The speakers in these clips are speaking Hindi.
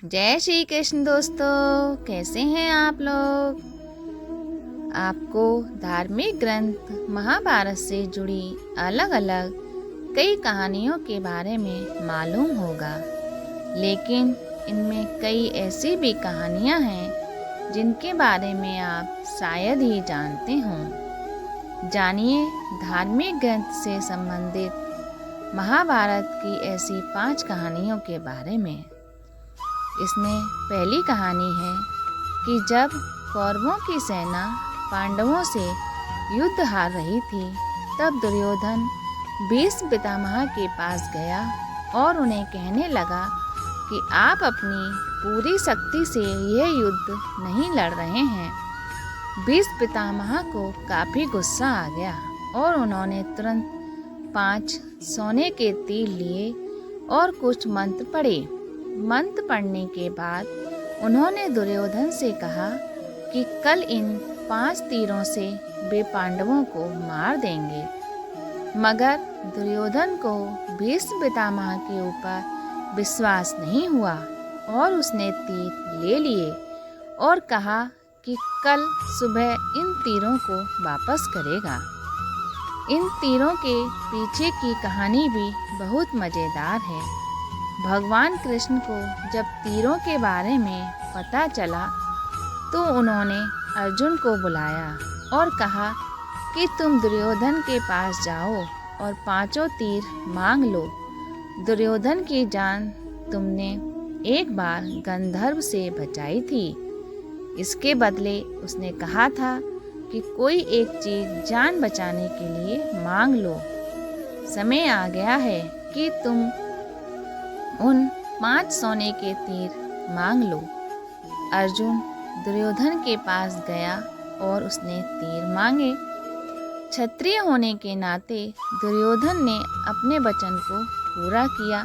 जय श्री कृष्ण दोस्तों, कैसे हैं आप लोग। आपको धार्मिक ग्रंथ महाभारत से जुड़ी अलग अलग कई कहानियों के बारे में मालूम होगा, लेकिन इनमें कई ऐसी भी कहानियां हैं जिनके बारे में आप शायद ही जानते हों। जानिए धार्मिक ग्रंथ से संबंधित महाभारत की ऐसी 5 कहानियों के बारे में। इसमें पहली कहानी है कि जब कौरवों की सेना पांडवों से युद्ध हार रही थी, तब दुर्योधन भीष्म पितामह के पास गया और उन्हें कहने लगा कि आप अपनी पूरी शक्ति से यह युद्ध नहीं लड़ रहे हैं। भीष्म पितामह को काफ़ी गुस्सा आ गया और उन्होंने तुरंत 5 सोने के तीर लिए और कुछ मंत्र पढ़े। मंत्र पढ़ने के बाद उन्होंने दुर्योधन से कहा कि कल इन 5 तीरों से वे पांडवों को मार देंगे। मगर दुर्योधन को भीष्म पितामह के ऊपर विश्वास नहीं हुआ और उसने तीर ले लिए और कहा कि कल सुबह इन तीरों को वापस करेगा। इन तीरों के पीछे की कहानी भी बहुत मज़ेदार है। भगवान कृष्ण को जब तीरों के बारे में पता चला तो उन्होंने अर्जुन को बुलाया और कहा कि तुम दुर्योधन के पास जाओ और 5 तीर मांग लो। दुर्योधन की जान तुमने एक बार गंधर्व से बचाई थी। इसके बदले उसने कहा था कि कोई एक चीज़ जान बचाने के लिए मांग लो। समय आ गया है कि तुम उन 5 सोने के तीर मांग लो। अर्जुन दुर्योधन के पास गया और उसने तीर मांगे। क्षत्रिय होने के नाते दुर्योधन ने अपने वचन को पूरा किया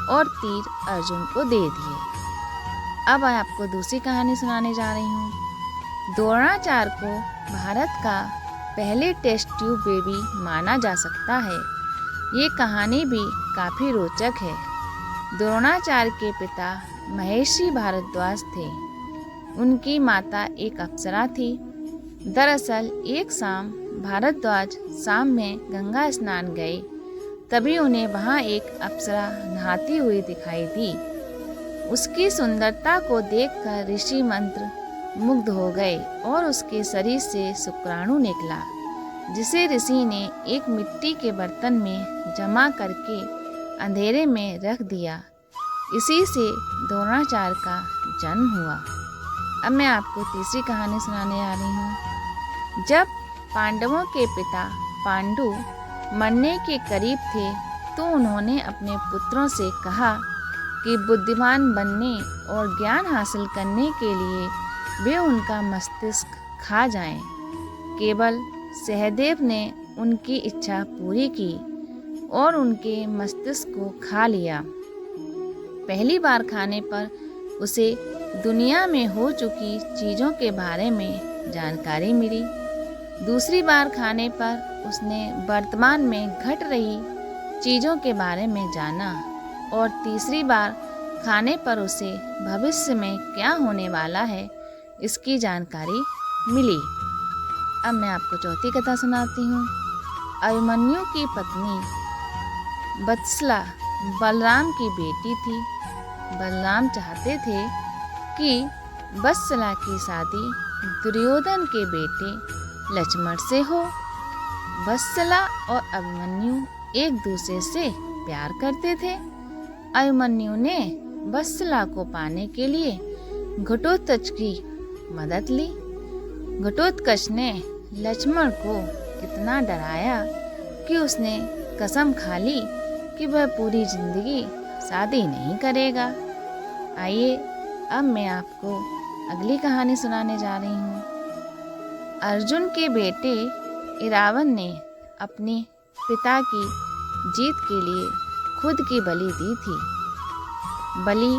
और तीर अर्जुन को दे दिए। अब आपको दूसरी कहानी सुनाने जा रही हूँ। द्रोणाचार्य को भारत का पहले टेस्ट ट्यूब बेबी माना जा सकता है। ये कहानी भी काफ़ी रोचक है। द्रोणाचार्य के पिता महर्षि भारद्वाज थे। उनकी माता एक अप्सरा थी। दरअसल एक शाम भारद्वाज शाम में गंगा स्नान गए, तभी उन्हें वहाँ एक अप्सरा नहाती हुई दिखाई दी। उसकी सुंदरता को देखकर ऋषि मंत्र मुग्ध हो गए और उसके शरीर से शुक्राणु निकला, जिसे ऋषि ने एक मिट्टी के बर्तन में जमा करके अंधेरे में रख दिया। इसी से द्रोणाचार्य का जन्म हुआ। अब मैं आपको तीसरी कहानी सुनाने आ रही हूँ। जब पांडवों के पिता पांडु मरने के करीब थे तो उन्होंने अपने पुत्रों से कहा कि बुद्धिमान बनने और ज्ञान हासिल करने के लिए वे उनका मस्तिष्क खा जाएं। केवल सहदेव ने उनकी इच्छा पूरी की और उनके मस्तिष्क को खा लिया। पहली बार खाने पर उसे दुनिया में हो चुकी चीज़ों के बारे में जानकारी मिली। दूसरी बार खाने पर उसने वर्तमान में घट रही चीज़ों के बारे में जाना और तीसरी बार खाने पर उसे भविष्य में क्या होने वाला है इसकी जानकारी मिली। अब मैं आपको चौथी कथा सुनाती हूँ। अभिमन्यु की पत्नी वत्सला बलराम की बेटी थी। बलराम चाहते थे कि वत्सला की शादी दुर्योधन के बेटे लक्ष्मण से हो। वत्सला और अभिमन्यु एक दूसरे से प्यार करते थे। अभिमन्यु ने वत्सला को पाने के लिए घटोत्कच की मदद ली। घटोत्कच ने लक्ष्मण को इतना डराया कि उसने कसम खा ली कि वह पूरी जिंदगी शादी नहीं करेगा। आइए अब मैं आपको अगली कहानी सुनाने जा रही हूँ। अर्जुन के बेटे इरावन ने अपने पिता की जीत के लिए खुद की बलि दी थी। बलि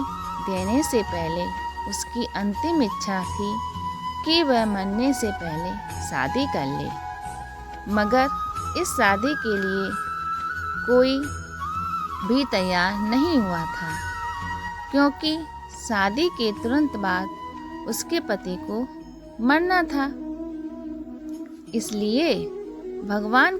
देने से पहले उसकी अंतिम इच्छा थी कि वह मरने से पहले शादी कर ले, मगर इस शादी के लिए कोई भी तैयार नहीं हुआ था, क्योंकि शादी के तुरंत बाद उसके पति को मरना था। इसलिए भगवान